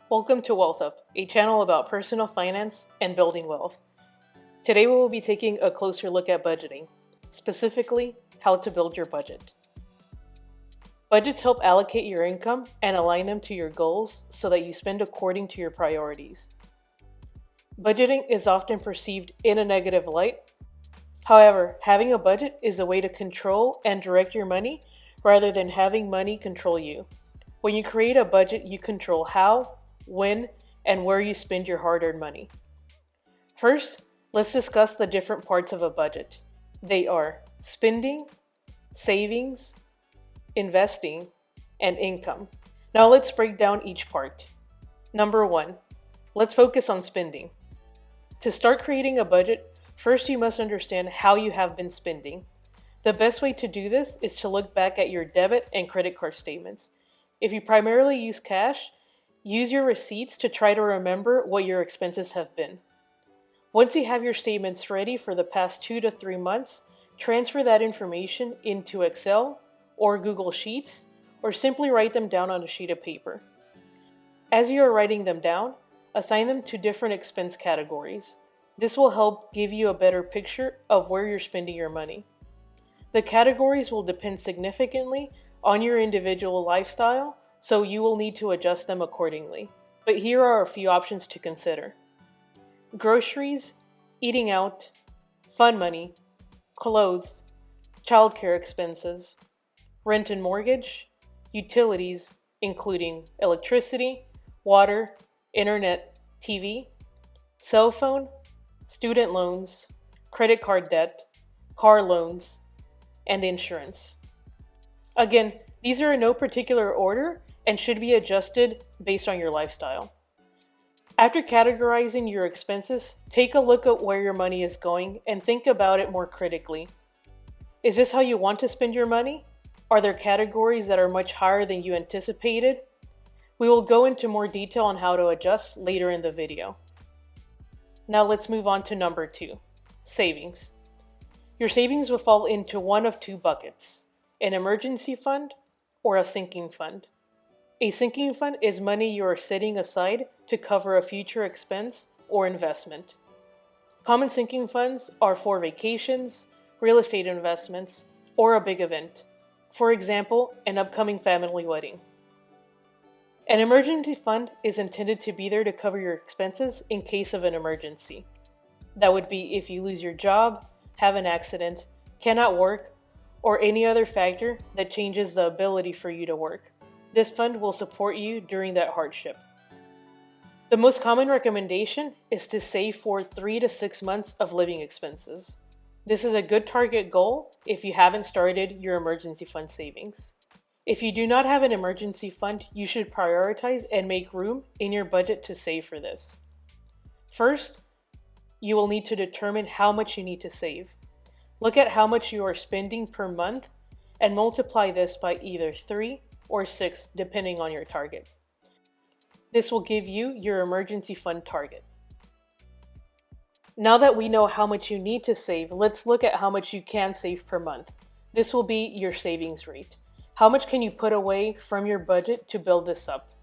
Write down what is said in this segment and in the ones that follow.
Welcome to Wealth Up, a channel about personal finance and building wealth. Today we will be taking a closer look at budgeting, specifically how to build your budget. Budgets help allocate your income and align them to your goals so that you spend according to your priorities. Budgeting is often perceived in a negative light. However, having a budget is a way to control and direct your money rather than having money control you. When you create a budget, you control how, when, and where you spend your hard-earned money. First, let's discuss the different parts of a budget. They are spending, savings, investing, and income. Now let's break down each part. Number 1, let's focus on spending. To start creating a budget, first you must understand how you have been spending. The best way to do this is to look back at your debit and credit card statements. If you primarily use cash, use your receipts to try to remember what your expenses have been. Once you have your statements ready for the past 2 to 3 months, transfer that information into Excel or Google Sheets, or simply write them down on a sheet of paper. As you are writing them down, assign them to different expense categories. This will help give you a better picture of where you're spending your money. The categories will depend significantly on your individual lifestyle, so you will need to adjust them accordingly. But here are a few options to consider. Groceries, eating out, fun money, clothes, childcare expenses, rent and mortgage, utilities, including electricity, water, internet, TV, cell phone, student loans, credit card debt, car loans, and insurance. Again, these are in no particular order and should be adjusted based on your lifestyle. After categorizing your expenses, take a look at where your money is going and think about it more critically. Is this how you want to spend your money? Are there categories that are much higher than you anticipated? We will go into more detail on how to adjust later in the video. Now let's move on to number 2, savings. Your savings will fall into one of 2 buckets, an emergency fund or a sinking fund. A sinking fund is money you are setting aside to cover a future expense or investment. Common sinking funds are for vacations, real estate investments, or a big event. For example, an upcoming family wedding. An emergency fund is intended to be there to cover your expenses in case of an emergency. That would be if you lose your job, have an accident, cannot work, or any other factor that changes the ability for you to work. This fund will support you during that hardship. The most common recommendation is to save for 3 to 6 months of living expenses. This is a good target goal if you haven't started your emergency fund savings. If you do not have an emergency fund, you should prioritize and make room in your budget to save for this. First, you will need to determine how much you need to save. Look at how much you are spending per month and multiply this by either 3 or 6 depending on your target. This will give you your emergency fund target. Now that we know how much you need to save, let's look at how much you can save per month. This will be your savings rate. How much can you put away from your budget to build this up?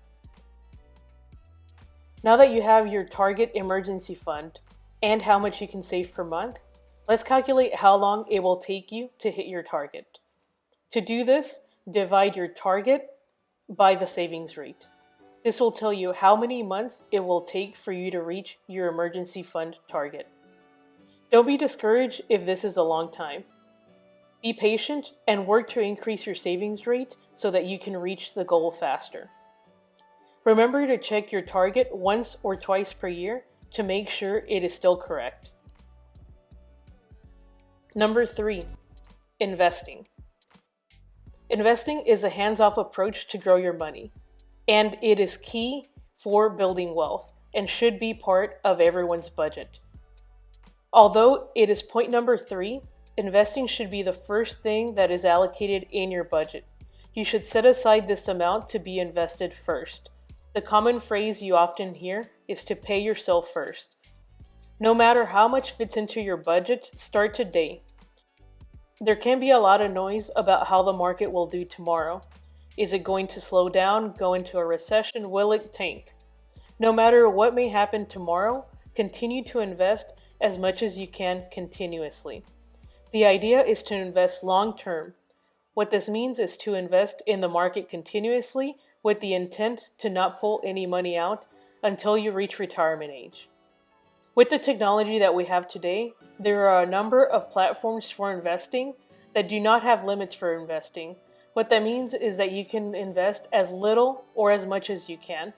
Now that you have your target emergency fund and how much you can save per month, let's calculate how long it will take you to hit your target. To do this, divide your target by the savings rate. This will tell you how many months it will take for you to reach your emergency fund target. Don't be discouraged if this is a long time. Be patient and work to increase your savings rate so that you can reach the goal faster. Remember to check your target once or twice per year to make sure it is still correct. Number 3, investing. Investing is a hands-off approach to grow your money, and it is key for building wealth and should be part of everyone's budget. Although it is point number 3, investing should be the first thing that is allocated in your budget. You should set aside this amount to be invested first. The common phrase you often hear is to pay yourself first. No matter how much fits into your budget, start today. There can be a lot of noise about how the market will do tomorrow. Is it going to slow down, go into a recession? Will it tank? No matter what may happen tomorrow, continue to invest as much as you can continuously. The idea is to invest long term. What this means is to invest in the market continuously with the intent to not pull any money out until you reach retirement age. With the technology that we have today, there are a number of platforms for investing that do not have limits for investing. What that means is that you can invest as little or as much as you can.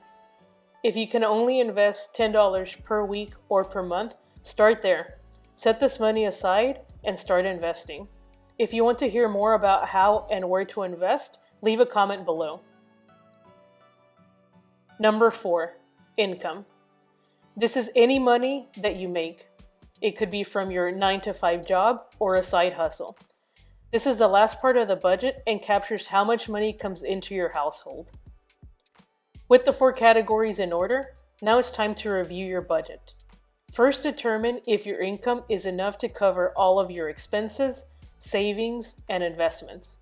If you can only invest $10 per week or per month, start there. Set this money aside and start investing. If you want to hear more about how and where to invest, leave a comment below. Number 4, income. This is any money that you make. It could be from your 9-to-5 job or a side hustle. This is the last part of the budget and captures how much money comes into your household. With the 4 categories in order, now it's time to review your budget. First, determine if your income is enough to cover all of your expenses, savings, and investments.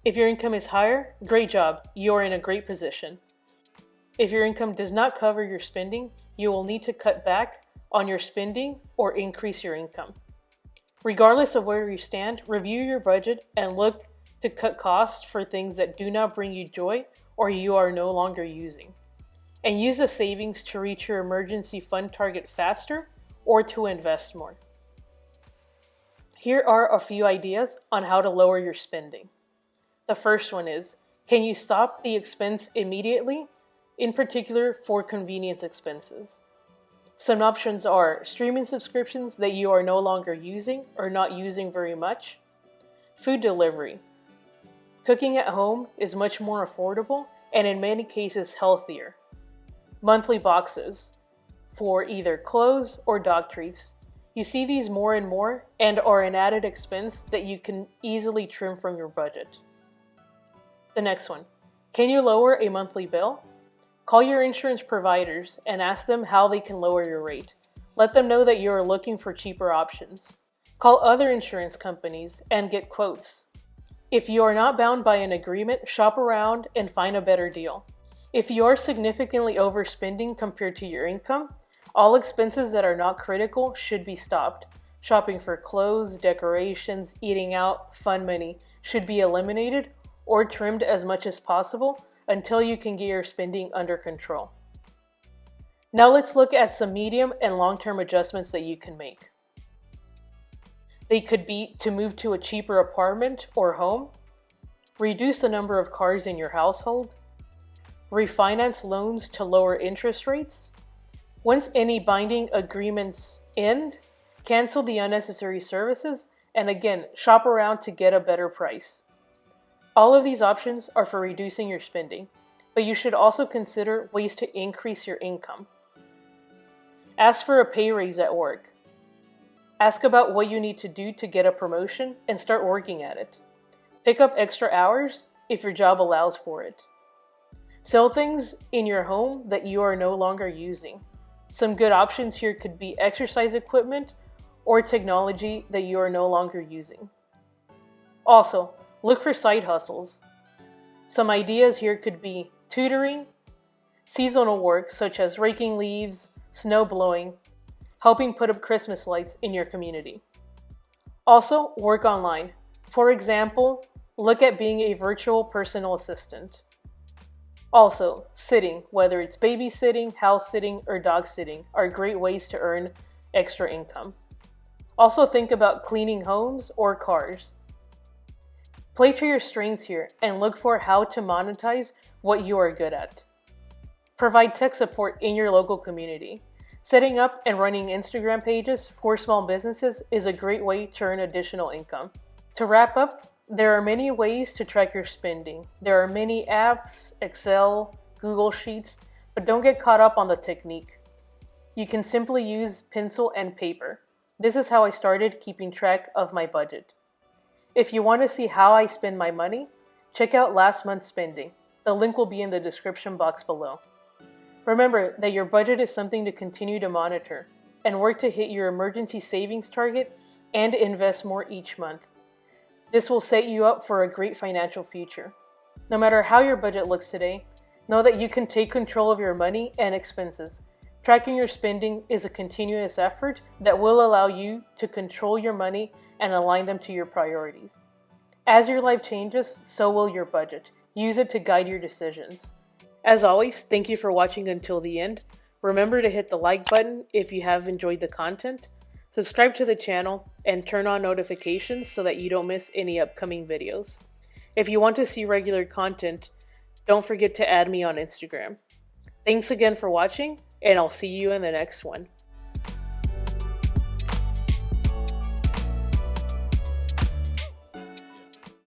If your income is higher, great job, you are in a great position. If your income does not cover your spending, you will need to cut back on your spending or increase your income. Regardless of where you stand, review your budget and look to cut costs for things that do not bring you joy or you are no longer using. And use the savings to reach your emergency fund target faster or to invest more. Here are a few ideas on how to lower your spending. The first one is, can you stop the expense immediately? In particular for convenience expenses. Some options are streaming subscriptions that you are no longer using or not using very much, food delivery. Cooking at home is much more affordable and in many cases healthier. Monthly boxes for either clothes or dog treats. You see these more and more and are an added expense that you can easily trim from your budget. The next one, can you lower a monthly bill? Call your insurance providers and ask them how they can lower your rate. Let them know that you are looking for cheaper options. Call other insurance companies and get quotes. If you are not bound by an agreement, shop around and find a better deal. If you are significantly overspending compared to your income, all expenses that are not critical should be stopped. Shopping for clothes, decorations, eating out, fun money should be eliminated or trimmed as much as possible until you can get your spending under control. Now let's look at some medium and long-term adjustments that you can make. They could be to move to a cheaper apartment or home, reduce the number of cars in your household, refinance loans to lower interest rates. Once any binding agreements end, cancel the unnecessary services, and again, shop around to get a better price. All of these options are for reducing your spending, but you should also consider ways to increase your income. Ask for a pay raise at work. Ask about what you need to do to get a promotion and start working at it. Pick up extra hours if your job allows for it. Sell things in your home that you are no longer using. Some good options here could be exercise equipment or technology that you are no longer using. Also, look for side hustles. Some ideas here could be tutoring, seasonal work such as raking leaves, snow blowing, helping put up Christmas lights in your community. Also, work online. For example, look at being a virtual personal assistant. Also, sitting, whether it's babysitting, house sitting, or dog sitting, are great ways to earn extra income. Also think about cleaning homes or cars. Play to your strengths here and look for how to monetize what you are good at. Provide tech support in your local community. Setting up and running Instagram pages for small businesses is a great way to earn additional income. To wrap up, there are many ways to track your spending. There are many apps, Excel, Google Sheets, but don't get caught up on the technique. You can simply use pencil and paper. This is how I started keeping track of my budget. If you want to see how I spend my money, check out last month's spending. The link will be in the description box below. Remember that your budget is something to continue to monitor and work to hit your emergency savings target and invest more each month. This will set you up for a great financial future. No matter how your budget looks today, Know that you can take control of your money and expenses. Tracking your spending is a continuous effort that will allow you to control your money and align them to your priorities. As your life changes, so will your budget. Use it to guide your decisions. As always, thank you for watching until the end. Remember to hit the like button if you have enjoyed the content, subscribe to the channel, and turn on notifications so that you don't miss any upcoming videos. If you want to see regular content, don't forget to add me on Instagram. Thanks again for watching, and I'll see you in the next one.